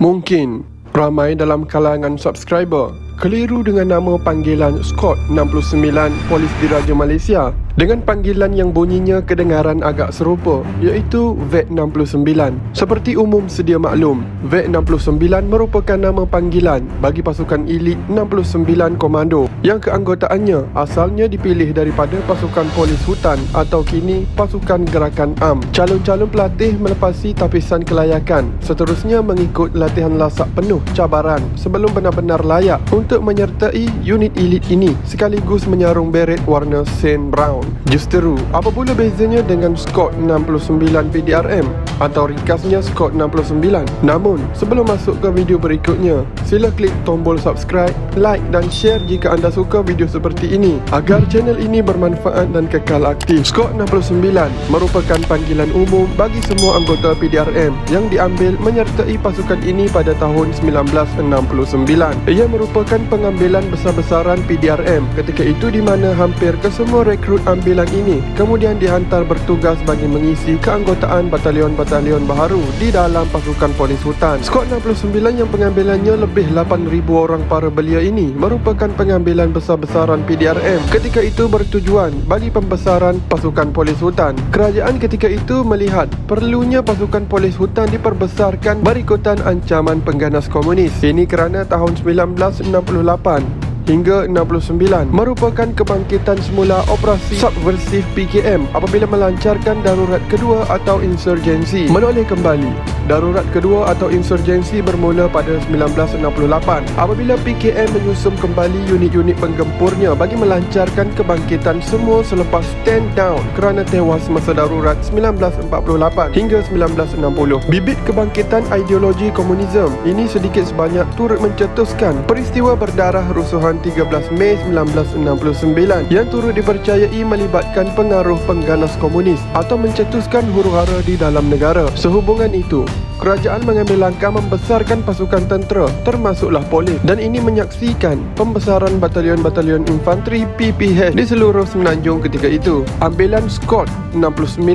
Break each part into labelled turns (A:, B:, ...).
A: Mungkin ramai dalam kalangan subscriber keliru dengan nama panggilan Skot 69 Polis Diraja Malaysia dengan panggilan yang bunyinya kedengaran agak serupa, iaitu VET 69. Seperti umum sedia maklum, VET 69 merupakan nama panggilan bagi pasukan elit 69 Komando yang keanggotaannya asalnya dipilih daripada pasukan polis hutan atau kini pasukan gerakan AM. Calon-calon pelatih melepasi tapisan kelayakan, seterusnya mengikut latihan lasak penuh cabaran sebelum benar-benar layak untuk menyertai unit elit ini sekaligus menyarung beret warna sand brown. Justeru, apa pula bezanya dengan Skot 69 PDRM atau ringkasnya Skot 69? Namun, sebelum masuk ke video berikutnya, sila klik tombol subscribe, like dan share jika anda suka video seperti ini agar channel ini bermanfaat dan kekal aktif. Skot 69 merupakan panggilan umum bagi semua anggota PDRM yang diambil menyertai pasukan ini pada tahun 1969. Ia merupakan pengambilan besar-besaran PDRM ketika itu di mana hampir kesemua rekrut ambilan ini kemudian dihantar bertugas bagi mengisi keanggotaan batalion-batalion baharu di dalam pasukan polis hutan. Skot 69 yang pengambilannya lebih 8,000 orang para belia ini merupakan pengambilan besar-besaran PDRM ketika itu bertujuan bagi pembesaran pasukan polis hutan. Kerajaan ketika itu melihat perlunya pasukan polis hutan diperbesarkan berikutan ancaman pengganas komunis. Ini kerana tahun 1968 hingga 69 merupakan kebangkitan semula operasi subversif PKM apabila melancarkan darurat kedua atau insurgensi. Menoleh kembali, darurat kedua atau insurgensi bermula pada 1968 apabila PKM menyusun kembali unit-unit penggempurnya bagi melancarkan kebangkitan semua selepas stand down kerana tewas masa darurat 1948 hingga 1960. Bibit kebangkitan ideologi komunisme ini sedikit sebanyak turut mencetuskan peristiwa berdarah rusuhan 13 Mei 1969 yang turut dipercayai melibatkan pengaruh pengganas komunis atau mencetuskan huru-hara di dalam negara. Sehubungan itu, kerajaan mengambil langkah membesarkan pasukan tentera termasuklah polis dan ini menyaksikan pembesaran batalion-batalion infanteri PPH di seluruh semenanjung ketika itu. Ambilan Skot 69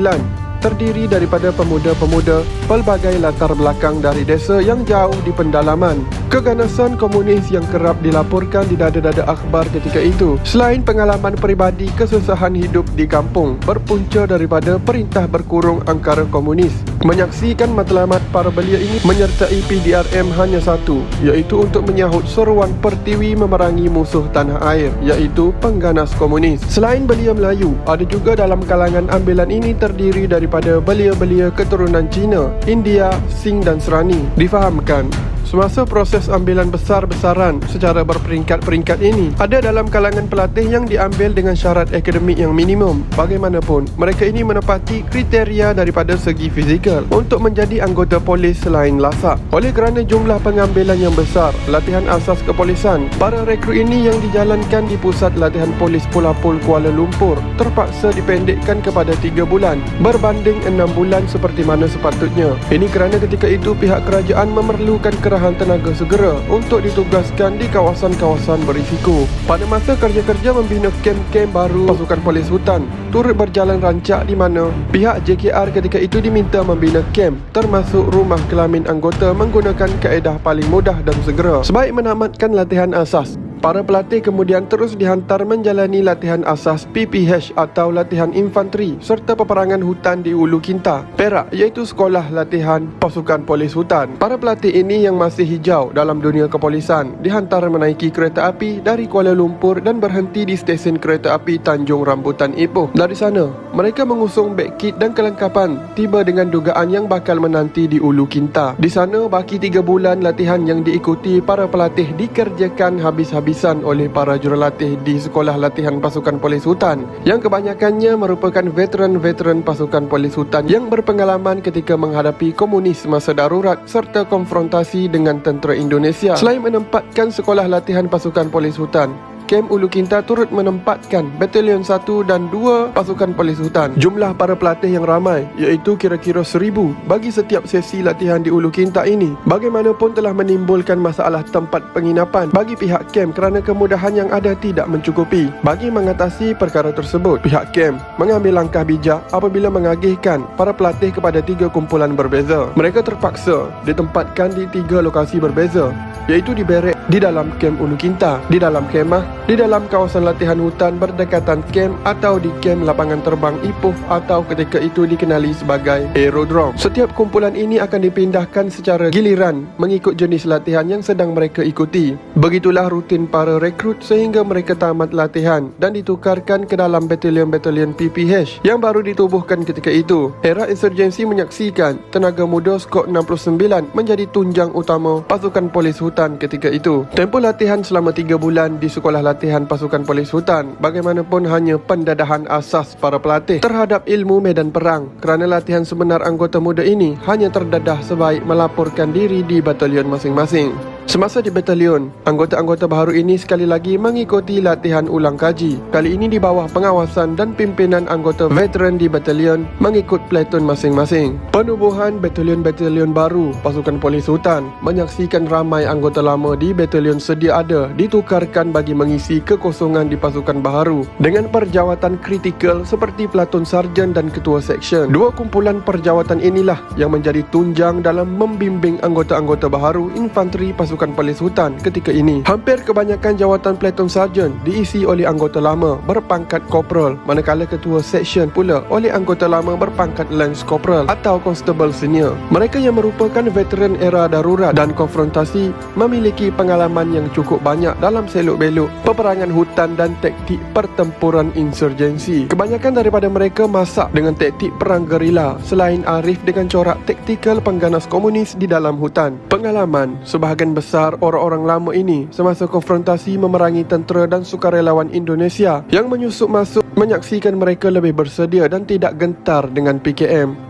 A: terdiri daripada pemuda-pemuda pelbagai latar belakang dari desa yang jauh di pendalaman. Keganasan komunis yang kerap dilaporkan di dada-dada akhbar ketika itu, selain pengalaman peribadi kesusahan hidup di kampung, berpunca daripada perintah berkurung angkara komunis. Menyaksikan matlamat para belia ini menyertai PDRM hanya satu, iaitu untuk menyahut seruan Pertiwi memerangi musuh tanah air, iaitu pengganas komunis. Selain belia Melayu, ada juga dalam kalangan ambilan ini terdiri daripada belia-belia keturunan Cina, India, Sing dan Serani. Difahamkan, semasa proses ambilan besar-besaran secara berperingkat-peringkat ini, ada dalam kalangan pelatih yang diambil dengan syarat akademik yang minimum. Bagaimanapun, mereka ini menepati kriteria daripada segi fizikal untuk menjadi anggota polis selain lasak. Oleh kerana jumlah pengambilan yang besar, latihan asas kepolisan, para rekrut ini yang dijalankan di Pusat Latihan Polis Pulapul Kuala Lumpur terpaksa dipendekkan kepada 3 bulan berbanding 6 bulan seperti mana sepatutnya. Ini kerana ketika itu pihak kerajaan memerlukan tenaga segera untuk ditugaskan di kawasan-kawasan berisiko. Pada masa kerja-kerja membina kem-kem baru pasukan polis hutan turut berjalan rancak di mana pihak JKR ketika itu diminta membina kem termasuk rumah kelamin anggota menggunakan kaedah paling mudah dan segera. Sebaik menamatkan latihan asas, para pelatih kemudian terus dihantar menjalani latihan asas PPH atau latihan infanteri serta peperangan hutan di Ulu Kinta, Perak, iaitu sekolah latihan pasukan polis hutan. Para pelatih ini yang masih hijau dalam dunia kepolisan dihantar menaiki kereta api dari Kuala Lumpur dan berhenti di stesen kereta api Tanjung Rambutan Ipoh. Dari sana, mereka mengusung beg kit dan kelengkapan tiba dengan dugaan yang bakal menanti di Ulu Kinta. Di sana, baki 3 bulan latihan yang diikuti para pelatih dikerjakan habis-habisan oleh para jurulatih di sekolah latihan pasukan polis hutan yang kebanyakannya merupakan veteran-veteran pasukan polis hutan yang berpengalaman ketika menghadapi komunis masa darurat serta konfrontasi dengan tentera Indonesia. Selain menempatkan sekolah latihan pasukan polis hutan Kem Ulu Kinta turut menempatkan Batalion 1 dan 2 pasukan polis hutan. Jumlah para pelatih yang ramai iaitu kira-kira 1,000 bagi setiap sesi latihan di Ulu Kinta ini. Bagaimanapun telah menimbulkan masalah tempat penginapan bagi pihak kem kerana kemudahan yang ada tidak mencukupi. Bagi mengatasi perkara tersebut, pihak kem mengambil langkah bijak apabila mengagihkan para pelatih kepada 3 kumpulan berbeza. Mereka terpaksa ditempatkan di 3 lokasi berbeza, iaitu di barek di dalam kem Ulu Kinta, di dalam kemah, di dalam kawasan latihan hutan berdekatan kem atau di kem lapangan terbang Ipoh atau ketika itu dikenali sebagai aerodrome. Setiap kumpulan ini akan dipindahkan secara giliran mengikut jenis latihan yang sedang mereka ikuti. Begitulah rutin para rekrut sehingga mereka tamat latihan dan ditukarkan ke dalam batalion-batalion PPH yang baru ditubuhkan ketika itu. Era insurgensi menyaksikan tenaga muda Skot 69 menjadi tunjang utama pasukan polis hutan ketika itu. Tempoh latihan selama 3 bulan di sekolah latihan pasukan polis hutan bagaimanapun hanya pendadahan asas para pelatih terhadap ilmu medan perang, kerana latihan sebenar anggota muda ini hanya terdadah sebaik melaporkan diri di batalion masing-masing. Semasa di batalion, anggota-anggota baharu ini sekali lagi mengikuti latihan ulang kaji. Kali ini di bawah pengawasan dan pimpinan anggota veteran di batalion mengikut platoon masing-masing. Penubuhan batalion-batalion baru pasukan polis hutan menyaksikan ramai anggota lama di batalion sedia ada ditukarkan bagi mengisi kekosongan di pasukan baharu dengan perjawatan kritikal seperti platoon sarjan dan ketua seksyen. 2 kumpulan perjawatan inilah yang menjadi tunjang dalam membimbing anggota-anggota baharu infanteri pasukan polis hutan ketika ini. Hampir kebanyakan jawatan platoon sarjan diisi oleh anggota lama berpangkat korporal, manakala ketua seksyen pula oleh anggota lama berpangkat lance corporal atau constable senior. Mereka yang merupakan veteran era darurat dan konfrontasi memiliki pengalaman yang cukup banyak dalam selok-belok peperangan hutan dan taktik pertempuran insurgensi. Kebanyakan daripada mereka masak dengan taktik perang gerila selain arif dengan corak taktikal pengganas komunis di dalam hutan. Pengalaman sebahagian besar orang-orang lama ini semasa konfrontasi memerangi tentera dan sukarelawan Indonesia yang menyusup masuk menyaksikan mereka lebih bersedia dan tidak gentar dengan PKM.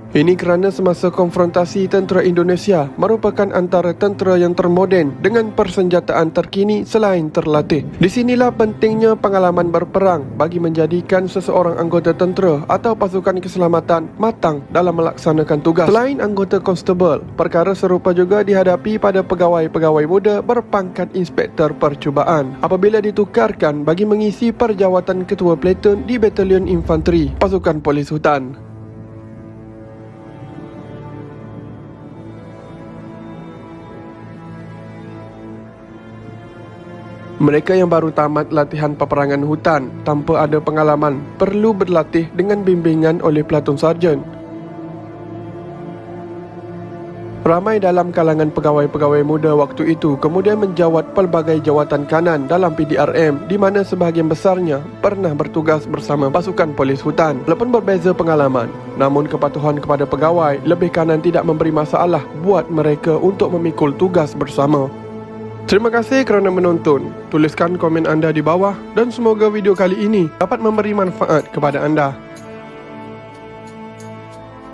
A: Ini kerana semasa konfrontasi tentera Indonesia merupakan antara tentera yang termoden dengan persenjataan terkini selain terlatih. Di sinilah pentingnya pengalaman berperang bagi menjadikan seseorang anggota tentera atau pasukan keselamatan matang dalam melaksanakan tugas. Selain anggota konstable, perkara serupa juga dihadapi pada pegawai-pegawai muda berpangkat inspektor percubaan apabila ditukarkan bagi mengisi perjawatan ketua platoon di batalion infanteri pasukan polis hutan. Mereka yang baru tamat latihan peperangan hutan tanpa ada pengalaman perlu berlatih dengan bimbingan oleh platoon sarjan. Ramai dalam kalangan pegawai-pegawai muda waktu itu kemudian menjawat pelbagai jawatan kanan dalam PDRM di mana sebahagian besarnya pernah bertugas bersama pasukan polis hutan. Walaupun berbeza pengalaman, namun kepatuhan kepada pegawai lebih kanan tidak memberi masalah buat mereka untuk memikul tugas bersama. Terima kasih kerana menonton. Tuliskan komen anda di bawah dan semoga video kali ini dapat memberi manfaat kepada anda.